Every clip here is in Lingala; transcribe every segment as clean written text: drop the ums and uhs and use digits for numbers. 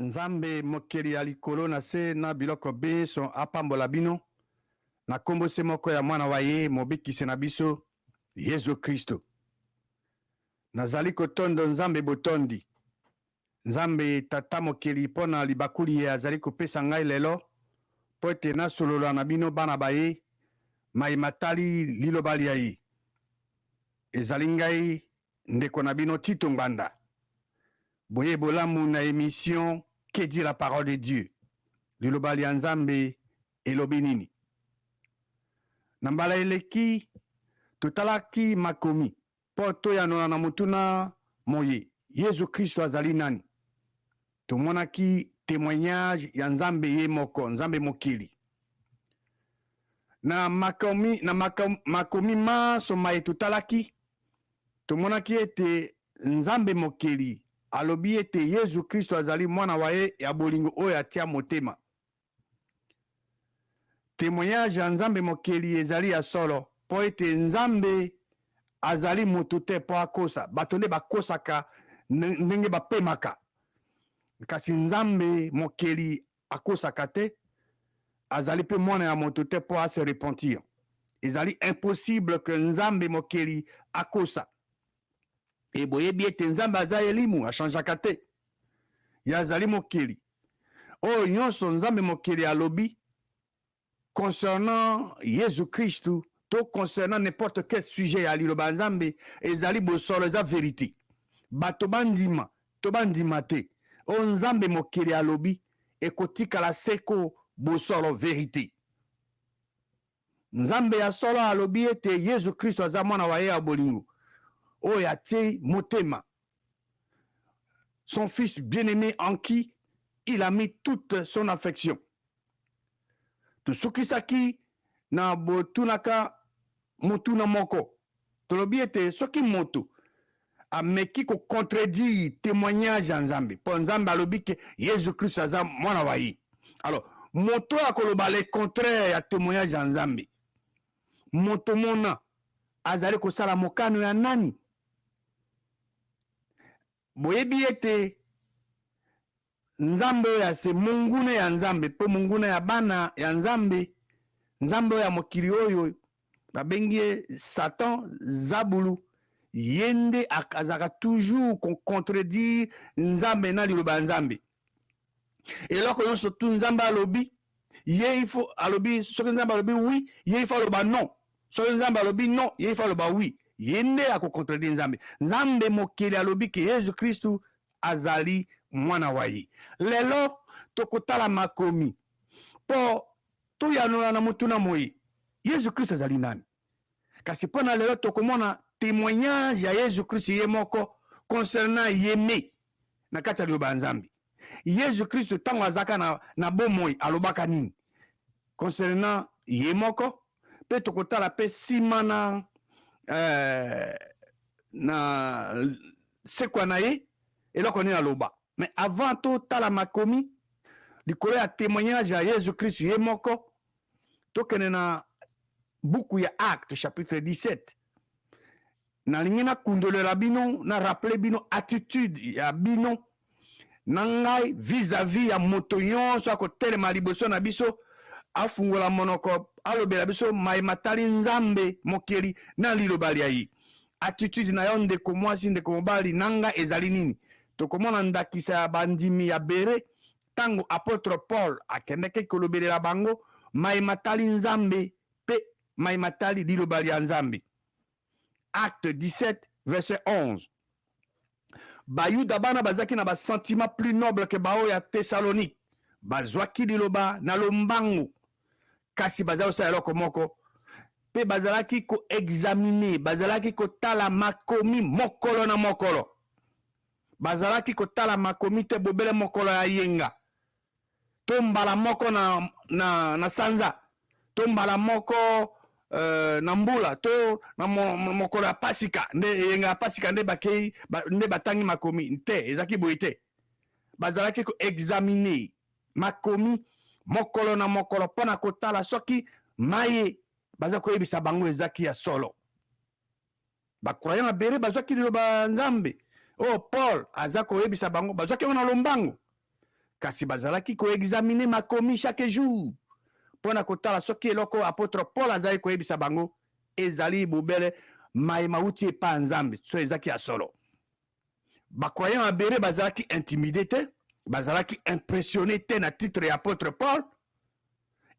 Nzambe mokeli ya likolo na se na biloko beso apambola bino na kombo se moko ya mwana wa ye mobikisi na biso Yesu Kristo. Nazali kotondo Nzambe botondi. Nzambe tata mokeli pona libakuli ye azali kopesa ngai lelo po ete nasolola na bino bana baye mai matali liloba lia ye. Ezali ngai ndeko na bino Tito Nganda. Boye bolamu na émission Que dit la parole de Dieu? Liloba lia Nzambe elobi nini? Nambala eleki totalaki makomi po toyanola na mutuna moye Yesu Kristo azali nani? Tomonaki témoignage ya Nzambe ye moko, Nzambe mokili. Na makomi maso maye totalaki tomonaki ete Nzambe mokili alobi ete Yesu Kristo azali mwana wa ye ya bolingo oyo atia motema. Témoignage ya Nzambe mokeli ezali ya solo po ete Nzambe azali moto te po akosa. Bato nde bakosaka ndenge bapemaka. Kasi Nzambe mokeli akosaka te, azali pe mwana ya moto te po ase repentir. Ezali impossible que Nzambe mokeli akosa. E boyebi ete Nzambe aza elimu achangeaka te. Ya azali mokeli. Oyo nyonso Nzambe mokeli alobi concernant Yesu Christu, to concernant n'importe quel sujet ya liloba Nzambe, ezali bosolo eza vérité. Bato bandima, to bandima te. O Nzambe mokeli alobi ekotikala seko bosolo vérité. Nzambe ya solo alobi ete Yesu Christu aza mwana wa ye ya bolingo oyo atie motema. Son fils bien-aimé en qui il a mis toute son affection. Tosukisaki na botunaka motuna moko. Tolobi ete soki moto ameki ko contredire témoignage ya Nzambe. Po Nzambe alobi ke Yesu Christ aza mwana wa ye. Alors, moto akoloba le contraire ya témoignage ya Nzambe. Moto mona azali kosala mokano ya nani? Boyebi ete Nzambe ya se mungune ya Nzambe po mungune ya bana ya Nzambe. Nzambe ya mokili oyo babengi Satan Zabulu yende akazaka toujours kon contredire Nzambe na liloba Nzambe. Eloko nyonso tu Nzambe alobi ye il faut alobi, soki Nzambe alobi oui, ye il faut aloba non. Soki Nzambe alobi non, ye il faut aloba oui. Yende ako contredire Nzambe. Nzambe mokili alobi ke Yesu Kristu azali mwana wa ye. Lelo tokotala makomi po toyanola na mutuna moye Yesu Kristo azali nani? Kasi pona lelo tokomona témoignage ya Yesu Kristo ye moko concernant yeme na kati ya liloba Nzambe. Yesu Kristo tango azaka na bomoi alobaka nini concernant ye moko? Pe tokotala pe simana na sekwa na ye eloko nini aloba. Mais avant to tala makomi likolo ya témoignage ya Yesu Kristo ye moko tokene na buku ya Acte chapitre 17. Nalingi na kundolela bino na rappeler bino attitude ya bino na ngai vis-à-vis ya moto nyonso akotelema liboso na biso afungola monoko alobela biso mai matali Nzambe mokeli na liloba lia ye. Attitude na yo ndeko mwasi ndeko mobali nanga ezali nini? Tokomona ndakisa ya bandimi ya bere tango apôtre Paul akendeke kolobelela bango mai matali Nzambe pe mai matali liloba lia Nzambe. Acte 17 verset 11. Bayuda bana bazaki na ba sentiment plus noble que bao ya Thessalonique. Bazwaki liloba na lombangu. Kasi bazala osala eloko moko. Pe bazalaki ko examiner, bazalaki ko tala makomi mokolo na mokolo. Bazalaki ko tala makomi te bobele mokolo ya yenga. To mbala moko na sanza. To mbala moko na mbula. To na mokolo ya pasika. Nde yenga ya pasika nde bakei nde batangi makomi. Te, ezaki boye te. Bazalaki ko examiner makomi mokolo na mokolo pona kotala soki maye baza koyebisa bango ezaki ya solo. Bakroyant na bere bazwaki liloba Nzambe. Oh Paul aza koyebisa bango bazwaki na lombango. kasi bazalaki koexamine makomi chaque jour mpona kotala soki eloko apôtre Paul azali koyebisa bango ezali bobele mayema uti epa nzambe so ezaki ya solo. Bakroyant abere bazalaki intimidé te, bazalaki impressionné te na titre ya apôtre Paul,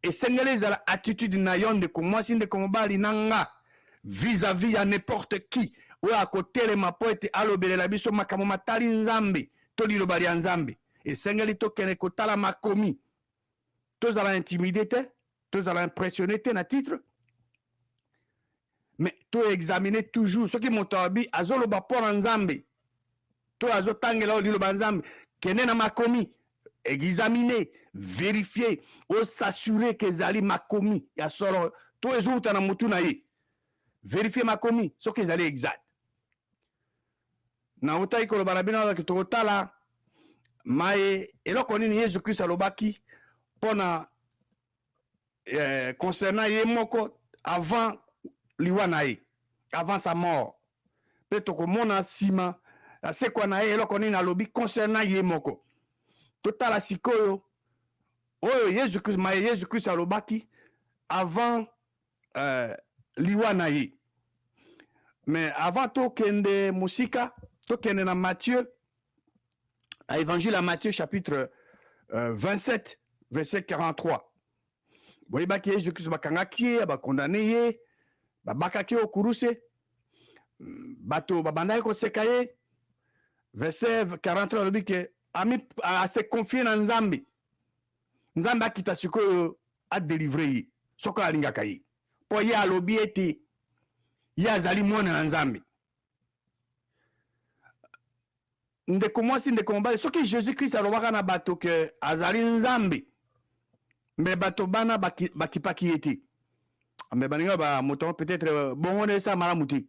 esengeli ezala attitude na yo ndeko mwasi ndeko mobali na nga vis-à-vis ya n'importe qui oyo akotelema mpo ete alobelela biso makambo matali nzambe to liloba lya nzambe. Esengeli tokende kotala makomi, tozala intimidé te, tozala impressionné te na titre, mais to examiner toujours soki moto abi azoloba mpo na nzambe to azotangela oyo liloba nzambe kende na makomi, examiner, vérifier, s'assurer que ezali makomi ya solo to ezouta na mutu na ye, vérifier makomi soki ezali exact. Na utai koloba na bino ke tokotala maye eloko nini Yesu Christ alobaki mpona concernant ye moko avant liwa na ye, avant sa mort. Pe tokomona nsima asekwa na ye eloko nini alobi concernant ye moko. Totala sikoyo oyo Yesu Christ maye Yesu Christ alobaki avant liwa na ye. Mais avant tokende musika tokende na Matthieu, à Évangile à Matthieu chapitre 27 verset 43. Boyebaki Yesu Christ bakangaki ye bakondane ye babakaki okuruse bato babandaki koseka ye. Verset 43 alobi ke ase confie na nzambe, nzambe akita sikoyo adelivre ye soko alingaka ye mpo ye alobi ete ye azali mwana na nzambe. Ndeko mwasi ndeko mobali soki Jésus Christ alobaka na bato ke azali nzambe me bato bana bakipaki ye te, me baninga ba moto peut-être bongo esa malamu te.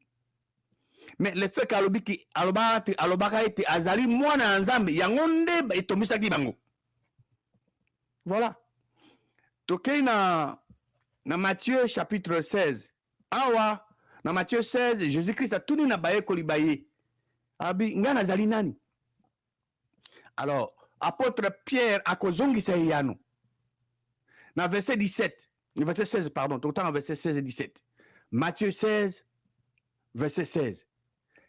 Mais le fait qu'alobaka ete azali mwana na nzambe yango nde etomisaki bango. Voilà. Tokei na Matthieu chapitre 16. Awa na Matthieu 16 Jésus Christ atuni na bayekoli baye abi nga nazali nani. Alors apôtre Pierre akozongisa ye yano na verset 17, verset 16 pardon, tout le temps verset 16 et 17. Matthieu 16 verset 16.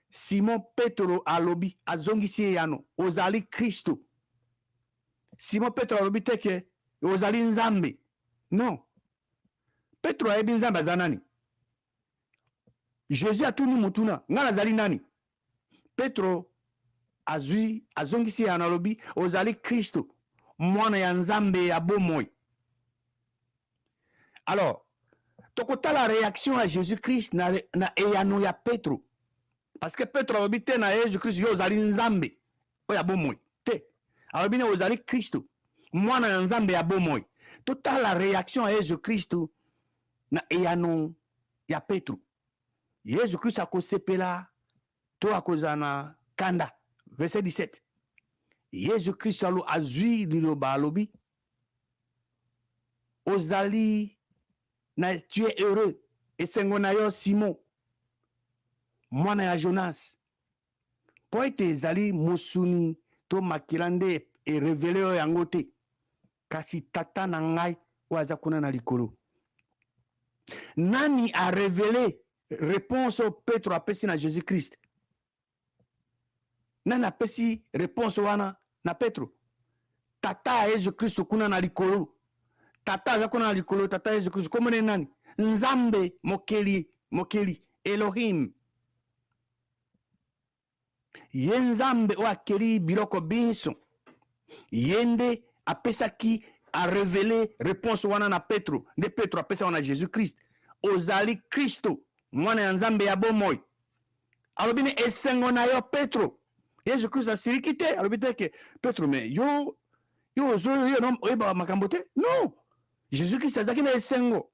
Simon Petro alobi azongisi ye yano ozali Kristo. Simon Petro alobi teke ozali nzambe. Non. Petro ayebi nzambe aza nani. Jésus atuni mutuna nga nazali nani. Petro azongisi ye yano alobi ozali Kristo, mwana ya nzambe ya bomoi. Alors tokota la réaction à Jésus-Christ na eyano ya Petro. Parce que Petro alobi te na Jésus Christ yo ozali nzambe oya bomoi te, alobi ne ozali Kristo, mwana ya nzambe ya bomoi. Totala la réaction à Jésus Christ na eyano ya Petro. Jésus Christ akosepela to akozana kanda. Verset 17. Jésus Christ alo azwi liloba alobi ozali na tu es heureux esengo na yo Simon mwana ya Jonas po ete ezali mosuni to makila nde erevele oyo yango te, kasi tata na ngai oyo aza kuna na likolo. Nani a revele réponse o Petro apesi na Jésus Christ? Nani apesi réponse wana na Petro? Tata ya Yesu Kristo kuna na likolo. Tata aza kuna na likolo, tata Yesu Kristo komone nani? Nzambe mokeli Elohim. Ye nzambe o akeli biloko biso. Yende apesaki a révélé réponse wana na Petro. Nde Petro apesa wana Jésus Christ. Ozali Kristo, mwana ya nzambe ya bomoi. Alobi ne esengo na yo Petro. Yesu Christ asiriki te, alobi te ke Petro me yo no oyeba makambo te. Non. Jésus Christ azaki na esengo.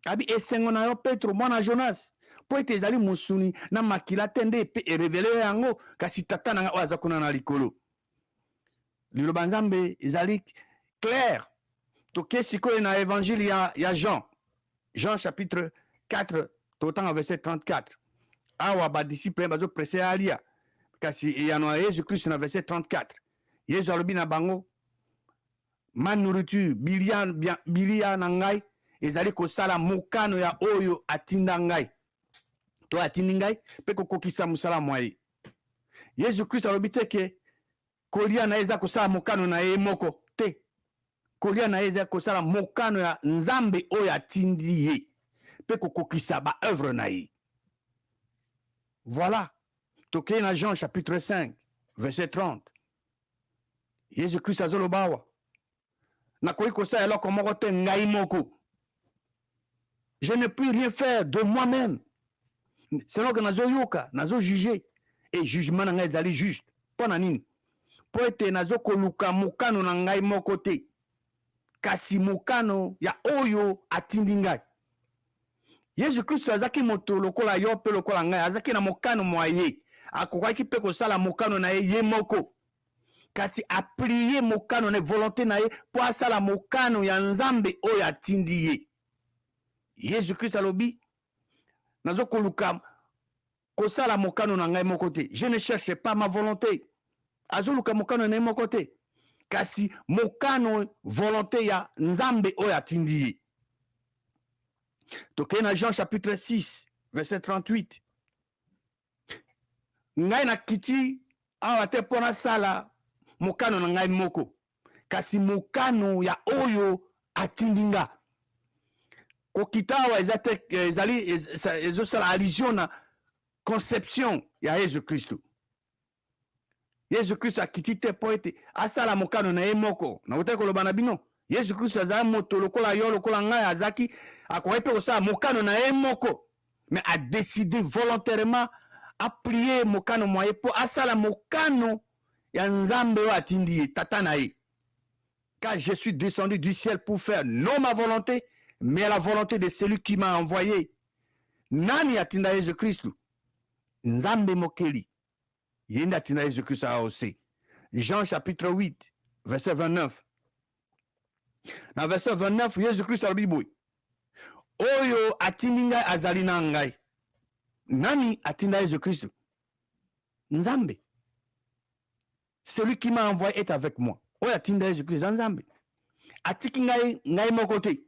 Abi esengo na yo Petro, mwana Jonas. Po ete ezali musuni na makila tende pe erevele yango kasi tata na nga aza kuna na likolo. Liloba nzambe ezali clair. Toke sikoyo na évangile ya Jean. Jean chapitre 4, totan verset 34. Awa ba disciple bazo presse alia. Kasi eyano ya Jésus Christ na verset 34. Yesu alobi na bango ma nourriture bilia na ngai ezali kosala mokano ya oyo atinda ngai to atindi ngai mpe kokokisa mosala mwa ye. Yesu Kristo alobi te ke kolia na ye eza kosala mokano na ye moko te. Kolia na ye eza kosala mokano ya nzambe oyo atindi ye mpe kokokisa ba œuvre na ye. Voilà. Tokei na Jean chapitre 5 verset 30. Yesu Kristo azoloba awa nakoki kosala eloko moko te ngai moko. Je ne puis rien faire de moi-même. Selon que nazo yoka, nazo juger. Et jugement na ngai ezali juste. Pona nini? Po ete nazo koluka mokano na ngai moko te. Kasi mokano ya oyo atindi ngai. Yesu Kristo azaki moto lokola yo pe lokola ngai. Azaki na mokano mwa ye. Akokaki pe kosala mokano na ye moko. Kasi applier mokano na volonté na ye po asala mokano ya nzambe oyo atindi ye. Yesu Christ alobi nazo koluka kosala mokano na ngai moko te. Je ne cherche pas ma volonté. Azoluka mokano na ye moko te. Kasi mokano volonté ya nzambe oyo atindi ye. Tokei na Jean chapitre 6 verset 38. Ngai na kiti awa te pona sala mokano na ngai moko. Kasi mokano ya oyo atindi nga. Kokita awa ezosala allusion na conception ya Yesu Kristo. Yesu Kristo akiti te po ete asala mokano na ye moko. Na uta koloba na bino. Yesu Kristo azali moto lokola yo lokola ngai azaki akoki pe kosala mokano na ye moko. Mais a décidé volontairement a plier mokano mwa ye po asala mokano ya nzambe oyo atindi ye tata na ye. Car je suis descendu du ciel pour faire non ma volonté, mais la volonté de celui qui m'a envoyé. Nani atinda Yesu Kristo? Nzambe mokeli. Yenda atinda Yesu Kristo aose. Jean chapitre 8, verset 29. Dans verset 29, Yesu Kristo alobi boy. Oyo atindi ngai azali na ngai. Nani atinda Yesu Kristo? Nzambe. Celui qui m'a envoyé est avec moi. Oyo atinda Yesu Kristo Nzambe. Atiki ngai moko te.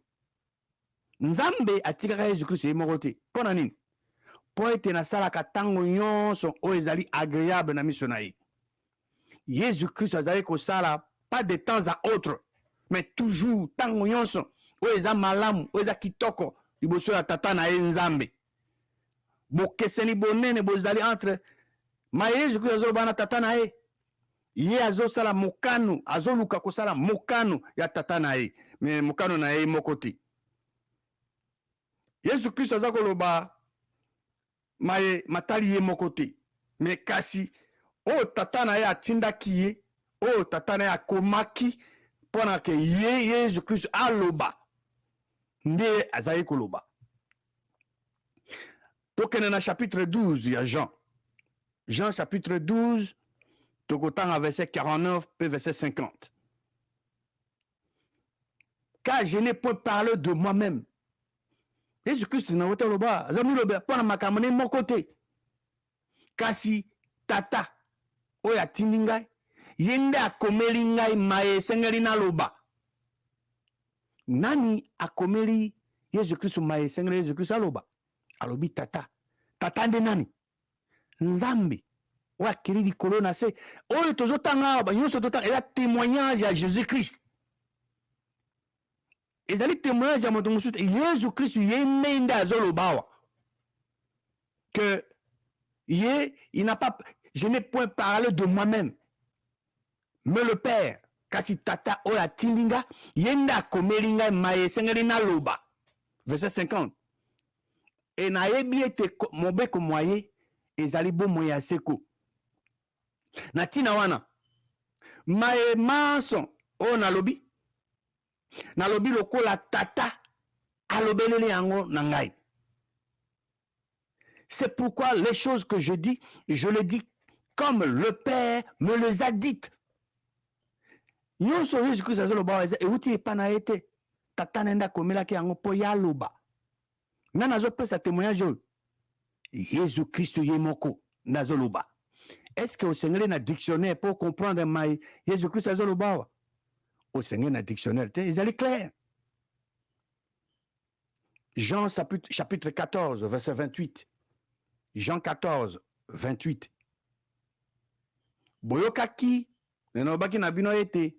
Nzambe atikaka Yesu Kristo ye moko te. Pona nini? Po ete nasalaka tango nyonso oyo ezali agréable na miso na ye. Yesu Kristo azali kosala pas de temps à autre, mais toujours tango nyonso oyo eza malamu, oyo eza kitoko liboso ya tata na ye Nzambe. Bokeseni bonene bozali entre ma Yesu Kristo azoloba na tata na ye. Ye azosala mokano, azoluka kosala mokano ya tata na ye, mais mokano na ye moko te. Yesu Kristo aza koloba matali ye moko te, mais kasi o tata na ye atindaki ye, o tata na ye akomaki pona ke ye Yesu Kristo aloba nde azali koloba. Tokene na chapitre 12 ya Jean. Jean chapitre 12 tokotanga verset 49 pe verset 50. Car je n'ai point parlé de moi-même. Yesu Kristo na wote loba azami loba pona makambo ne moko te. Kasi tata oyo atindi ngai ye nde akomeli ngai maye esengeli naloba. Nani akomeli Yesu Kristo maye esengeli Yesu Kristo aloba? Alobi tata. Tata nde nani? Nzambe oyo akeli likolo na se. Oyo tozotanga awa nyonso totanga eza témoignage ya Jésus Christ. Ezali témoignage ya moto mosusu te. Yesu Kristo ye nde azoloba awa que ye il n'a pas, je n'ai point parlé de moi-même, mais le Père kasi tata oyo atindi nga ye nde akomeli ngai maye esengeli naloba. Verset 50. E nayebi ete mobeko mwa ye ezali bomoi ya seko. Na ntina wana maye manso oyo nalobi lokola tata alobeleli yango na ngai. C'est pourquoi les choses que je dis, je les dis comme le Père me les a dites. Nyonso Yesu Kristo azoloba euti epa na ye te. Tata na nde akomelaki yango mpo ya aloba. Nani azopesa témoignage oyo? Yesu Kristo ye moko nazoloba. Est-ce que osengeli na dictionnaire pour comprendre mai Yesu Kristo azoloba awa? au Seigneur dans le dictionnaire, ils allaient clair. Jean chapitre 14, verset 28. Jean 14, 28. Boyokaki, nenobaki na bino ete,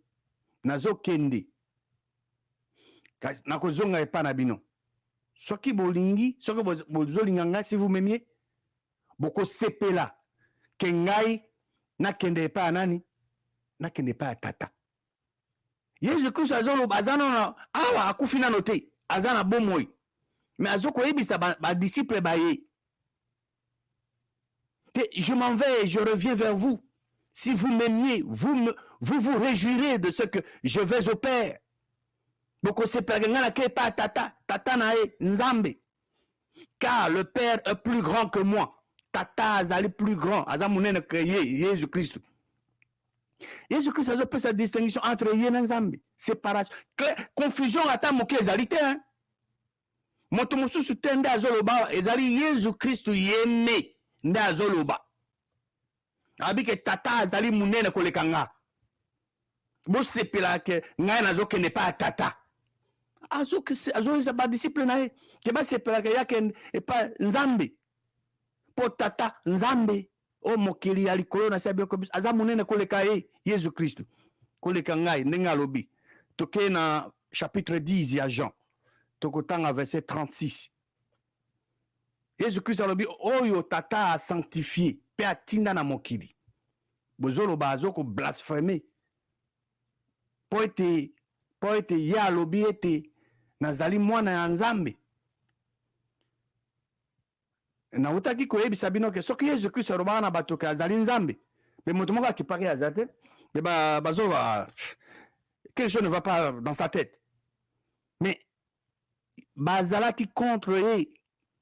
nazo kende. Nakozonga epa na bino. Soki bolingi, soki bozolinganga, si vous m'aimiez, boko sepela, kengai, nakende epa nani, nakende epa tata. Yesu Christ azolo bazana awa akufina note, azana bomoi. Mais azoko ebisa ba disciple baye. Je m'en vais et je reviens vers vous. Si vous m'aimiez, vous vous réjouirez de ce que je vais au Père. Boko sepela na ke pa tata, tata na e nzambe. Car le Père est plus grand que moi. Tata azali plus grand, azamunene que Jésus Christ. Jésus Christ a fait sa distinction entre Yé et Nzambe. Séparation. Confusion ata moke ezalité. Hein? Moto mosusu te nde azoloba ezali Jésus Christ yeme nde azoloba. Abike tata azali munene koleka nga. Bo sepela ke ngai nazokende pa tata. Azo ba disciple na ye. Ke ba sepela ke yake pa Nzambe. Po tata Nzambe. O mokili ya likolo na sabi ko aza munene koleka ye Yesu Christ koleka ngai ndenge alobi toke na chapitre 10 ya Jean tokotanga verset 36 Yesu Christ alobi oyo tata a sanctifié pe atinda na mokili bozolo bazo ko blasphémer po ete ye alobi ete nazali mwana ya Nzambe. Na utaki koyebisa bino ke soki Yesu Christ alobaka na bato ke azali Nzambe me moto moko akipaki aza te me bazoba quelque chose ne va pas dans sa tête mais bazalaki contre ye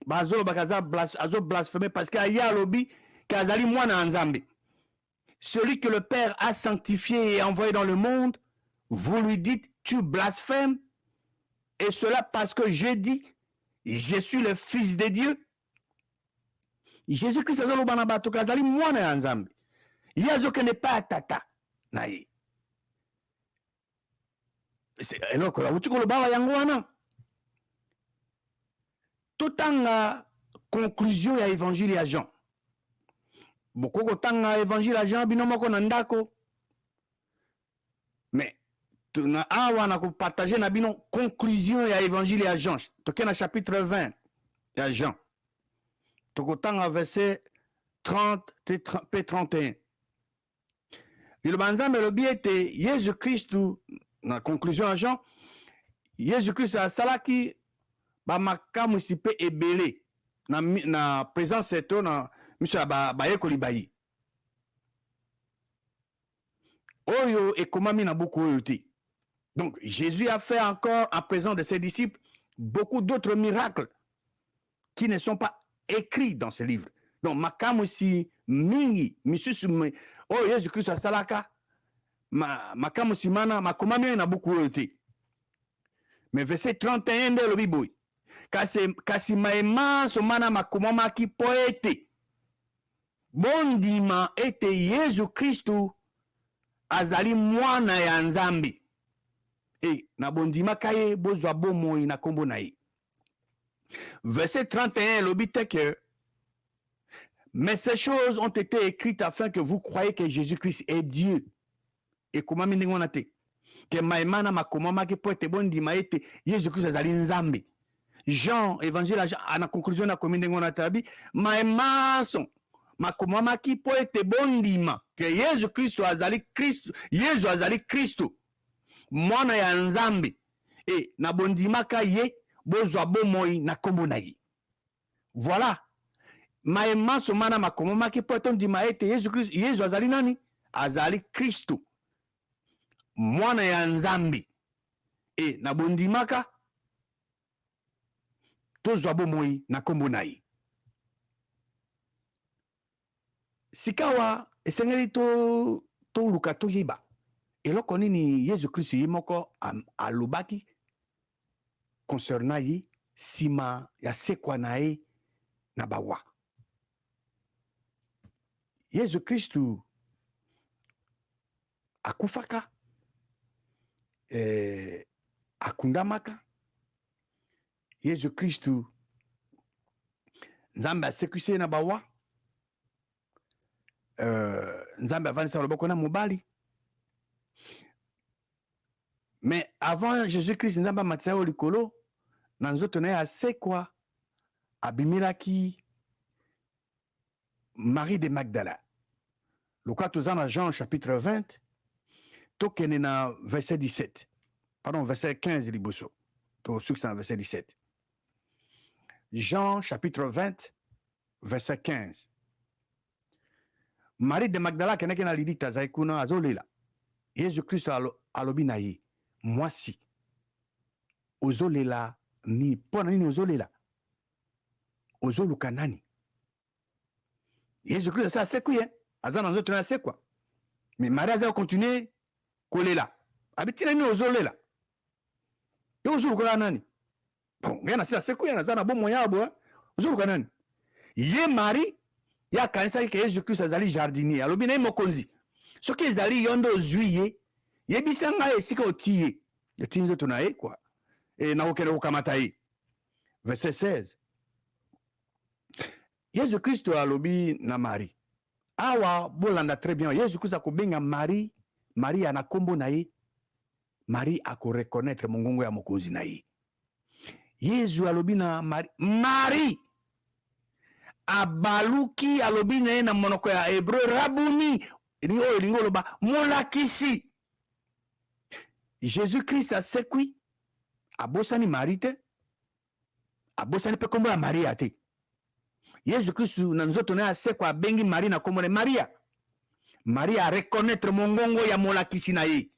bazolobaka azo blasphémer parce que aye alobi ke azali mwana ya Nzambe. Celui que le Père a sanctifié et envoyé dans le monde, vous lui dites tu blasphèmes, et cela parce que je dis je suis le Fils de Dieu. Jésus Christ azoloba na bato kazali mwana ya Nzambe. Ye azokende pa tata na ye. Eloko la uti koloba yango wana. Totanga conclusion ya évangile ya Jean. Bokoko tanga évangile ya Jean bino moko na ndako. Mais tuna awa na ko partager na bino conclusion ya évangile ya Jean. Toke na chapitre 20 ya Jean. Tokotanga verset 30 et 31. Le banzambe le biete Jésus Christ na conclusion à Jean Jésus Christ a salaki ba makamu sipe ebele na présence eto na miso ba yekoli bayi. Oyo ekomami na buku oyo te. Donc Jésus a fait encore en présence de ses disciples beaucoup d'autres miracles qui ne sont pas écrit dans ce livre. Donc, makamu si mingi, misusu oh Jésus Christ a salaka, makamu si mana, makomami na buku yote. Mais verset 31 de l'Obiboui. Kasi maema so mana makomama ki poete. Bondima ete Jésus Christ azali mwana ya Nzambe. Et na bondima kaye bozwa bomoi na kombo na ye. Verset 31, l'obité que mais ces choses ont été écrites afin que vous croyez que Jésus-Christ est Dieu. Et comment on a été que maimana makomama ki poete bondi maete Jésus-Christ azali Nzambe. Jean, évangile à Jean, à la conclusion na kominde ngona tabi, maimason makomama ki poete bondima que Jésus-Christ azali Christ, Jésus azali Christ. Mwana ya Nzambe. Et na bondima ka ye bozwa bomoi na kombo na ye. Voilà. Maema somana makomoma ki poton di maete Yesu azali nani? Azali Kristo. Mwana ya Nzambe. E na bondimaka tozwa bomoi na kombo na ye. Sikawa esengeli to luka to yeba. Eloko nini Yesu Kristo ye moko alobaki concernant ye sima ya sekwa na ye na bawa. Yesu Kristu akufaka akundamaka Yesu Kristu nzambe asekuse na bawa nzambe avandisa loboko na mobali. Mais avant Jésus-Christ nzambe amatisa o likolo na nzoto na ye asekwa abimelaki Marie de Magdala. Loka toza na Jean chapitre 20 tokende na verset 17. Pardon, verset 15 liboso. To soki c'est na verset 17. Jean chapitre 20 verset 15. Marie de Magdala keneke na lidita azali kuna azolela. Yesu Kristo alobi na ye, mwasi ozolela ni pona nini ozolela? Ozoluka nani? Yesu Kristo sa asekwi aza na nzoto na asekwa. Mais Marie aza continue kolela. Abitina nini ozolela? Yo ozoluka nani? Bon, ngena si asekwi na za na bomo yabo, ozoluka nani? Ye Marie ya kanisa ke Yesu Kristo azali jardinier. Alobi na mokonzi. Soki ezali yondo ozwi yebisa ngai esika otie. Eti nzoto na ye quoi. Et na okende kokamata ye. Verset 16. Yesu Kristo alobi na Marie. Awa bolanda très bien. Yesu Kristo akobenga Marie, Marie ana kombo na ye. Marie ako reconnaître mongongo ya mokonzi na ye. Yesu alobi na Marie, Marie abaluki alobi na ye na monoko ya Hébreu rabuni. Elingo loba molakisi. Jésus Christ asekwi abosani Marie te. Abosani pe kombo ya Maria te. Yesu Kristu na nzoto na asekwa abengi Marie na kombo na Maria. Maria reconnaître mongongo ya molakisi na ye.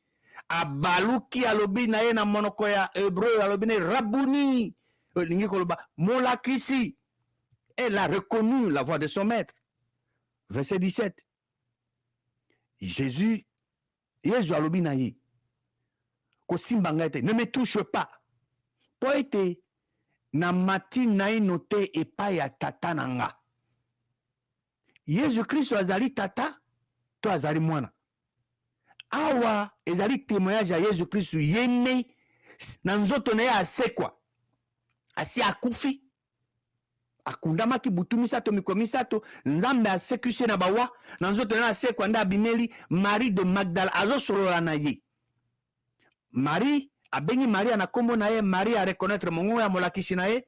Abaluki alobi na ye na monoko ya Hébreu alobi na rabuni. Lingi koloba molakisi. Elle a reconnu la voix de son maître. Verset 17. Jésus alobi na ye. Ko simba ngai te, ne me touche pas. Po ete na mati na ino te epai ya tata na nga. Yesu Kristo azali tata, to azali mwana. Awa ezali témoignage ya Yesu Kristo yene na nzoto na ye asekwa. Asi akufi. Akundamaki butu misato miko misato, nzambe asekuse na bawa, na nzoto na asekwa nda abimeli Marie de Magdala azo solola na ye. Marie abengi Maria na kombo na ye, Marie a reconnaître mongongo ya molakisi na ye,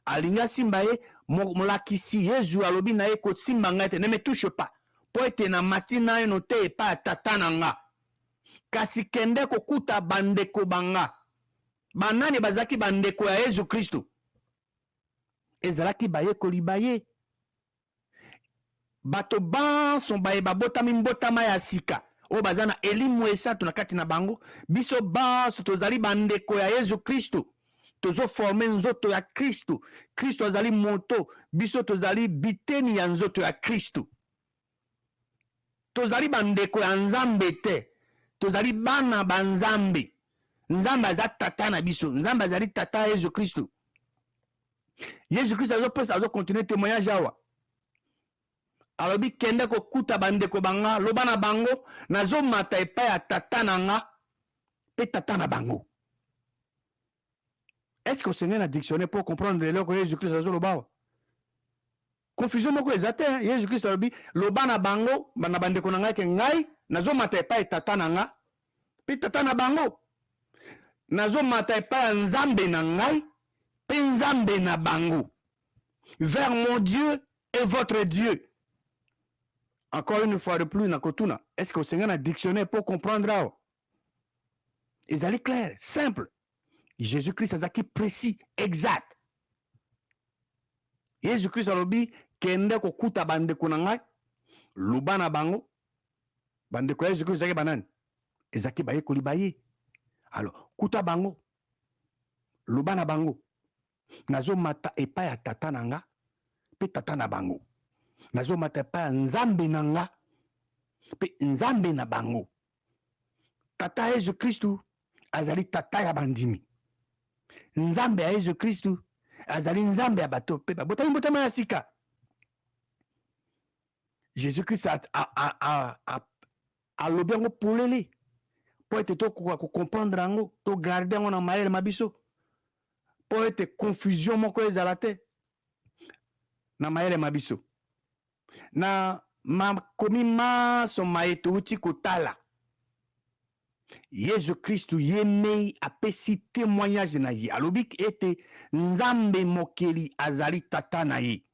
alinga simba ye, molakisi Yesu alobi na ye ko simba ngai te, ne me touche pas. Po ete na mati na ye no te epa tata na nga. Kasi kende kokuta bandeko banga. Banani bazaki bandeko ya Yesu Kristo. Ezalaki baye kolibaye. Bato banson baye babotami mbotama ya sika. O bazana elimu esatu na kati na bango. Biso banso tozali bandeko ya Yesu Kristo. Tozo forme nzoto ya Kristo. Kristo azali moto. Biso tozali biteni ya nzoto ya Kristo. Tozali bandeko ya nzambe te. Tozali bana banzambe. Nzambe aza tata na biso. Nzambe azali tata ya Yesu Kristo. Yesu Kristo azo continuer témoignage awa. Alobi kende kokuta bandeko banga loba na bango nazo mata epai ya tata na nga pe tata na bango. Est-ce que vous avez un dictionnaire pour comprendre le que Jésus Christ a loba? Confusion moko ezate, Jésus Christ alobi loba na bango na bandeko na ngai ke ngai nazo mata epai tata na nga pe tata na bango. Nazo mata epai ya nzambe na ngai pe nzambe na bango. Vers mon Dieu et votre Dieu. Encore une fois de plus, Nakotuna, est-ce que vous avez un dictionnaire pour comprendre là? Ils allaient clair, simple. Jésus-Christ a qui précis, exact. Jésus-Christ a dit kende ko kuta bande kunanga lubana bango bande ko Jésus-Christ a banan. Ezaki baye ko libaye. Alors, kuta bango lubana bango. Nazo mata epa ya tata nanga pe tata na bango. Nazo mata epa ya nzambe nanga pe nzambe na bango. Tata Yesu Kristu azali tata ya bandimi. Nzambe ya Yesu Kristu azali nzambe ya bato pe botami botama ya sika. Jésus Christ a lobi yango polele pour ete comprendre yango to garder yango na mayele mabiso pour ete confusion moko ezala te na mayele mabiso na makomi maso maye touti kotala Yesu Kristu ye mei apesi témoignage na ye alobi ete nzambe mokeli azali tata na ye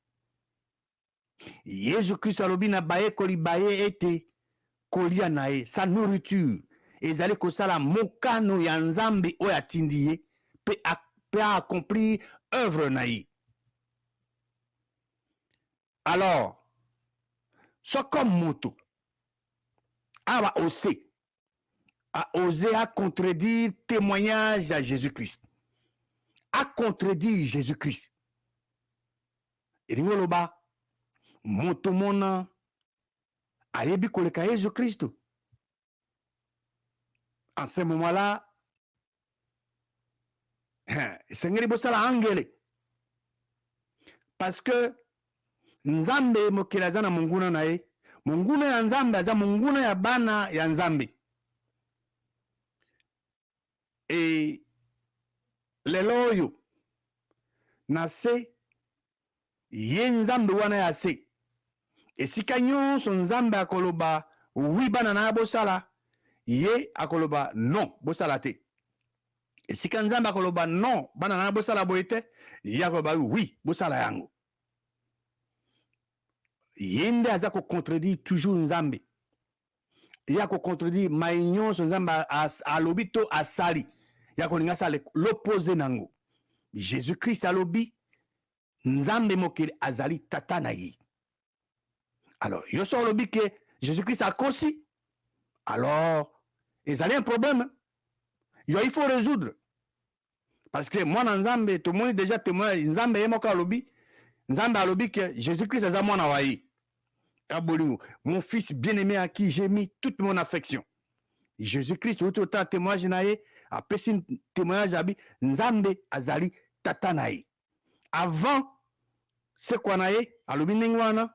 Yesu Kristu alobi na bayekoli baye ete kolia na ye sa nourriture ezali kosala mokano ya nzambe oyo atindi ye pe accomplir œuvre na ye alors so comme moto awa ose a osé à contredire témoignage à Jésus-Christ a contredire Jésus-Christ eringoloba moto mona ayebi koleka Jésus-Christ en ce moment-là sengeli bosala angele parce que nzambe mokeli aza na monguna na ye monguna ya nzambe aza monguna ya bana ya nzambe e lelo oyo na se ye nzambe wana ya se esika nyonso nzambe akoloba wi bana na bosala ye akoloba non bosala te esika nzambe akoloba non bana na bosala boye te ye akoloba wi bosala yango ye nde aza kocontredire toujours nzambe ye akocontredire mai nyonso nzambe alobi to asali ye akolinga asala l'opposé nango Jésus-Christ alobi nzambe mokeli azali tata na ye alors yo so olobi ke Jésus-Christ akosi alors ezali un problème yo il faut résoudre parce que mwana nzambe tomoni déjà témoin nzambe ye moko alobi nzambe alobi ke Jésus-Christ aza mwana wa ye abolingo mon fils bien-aimé à qui j'ai mis toute mon affection Jésus-Christ outi ota témoignage na ye apesi témoignage abi nzambe azali tata na ye avant sekwa na ye alobi ndenge wana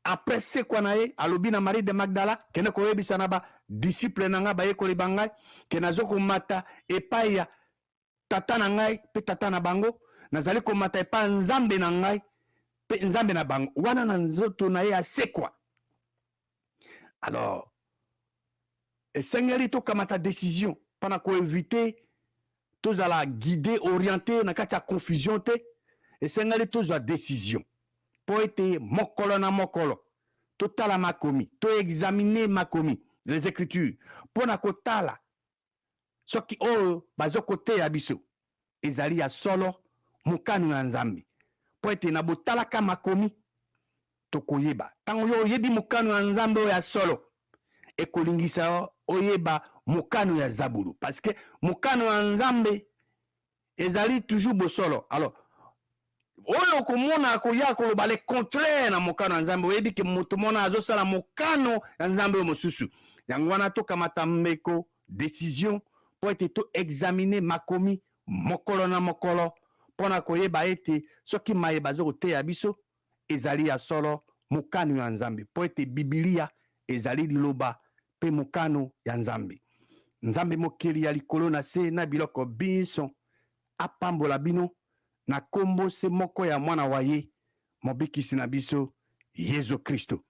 après sekwa na ye alobi na Marie de Magdala kende koyebisa na ba disciple na ngai bayekoli bangai ke nazo komata epai ya tata na ngai pe tata na bango nazali komata epai nzambe na ngai pe nzambe na bango wana na nzoto na ye asekwa alors esengeli tokamata décision mpona koevite tozala guide orienté na kati ya confusion te esengeli tozwa décision po ete mokolo na mokolo totala makomi toexamine makomi les écritures mpona kotala soki oyo bazokoteya biso ezali ya solo mokano ya nzambe po ete na botalaka makomi tokoyeba ntango yo oyebi mokano ya nzambe oyo ya solo ekolingisa oyeba mokano ya zabulu parce que mokano ya nzambe ezali toujours bosolo alors oyo komona akoya koloba le contraire na mokano ya nzambe oyebi ke moto mona azosala mokano ya nzambe oyo mosusu yango wana tokamata mbeko décision po ete toexamine makomi mokolo na mokolo mpona koyeba ete soki mayeba azokoteya biso ezali ya solo mokano ya nzambe po ete bibilia ezali liloba mpe mokano ya nzambe nzambe mokeli ya likolo na se na biloko biso apambola bino na kombo se moko ya mwana wa ye mobikisi na biso Yesu Kristo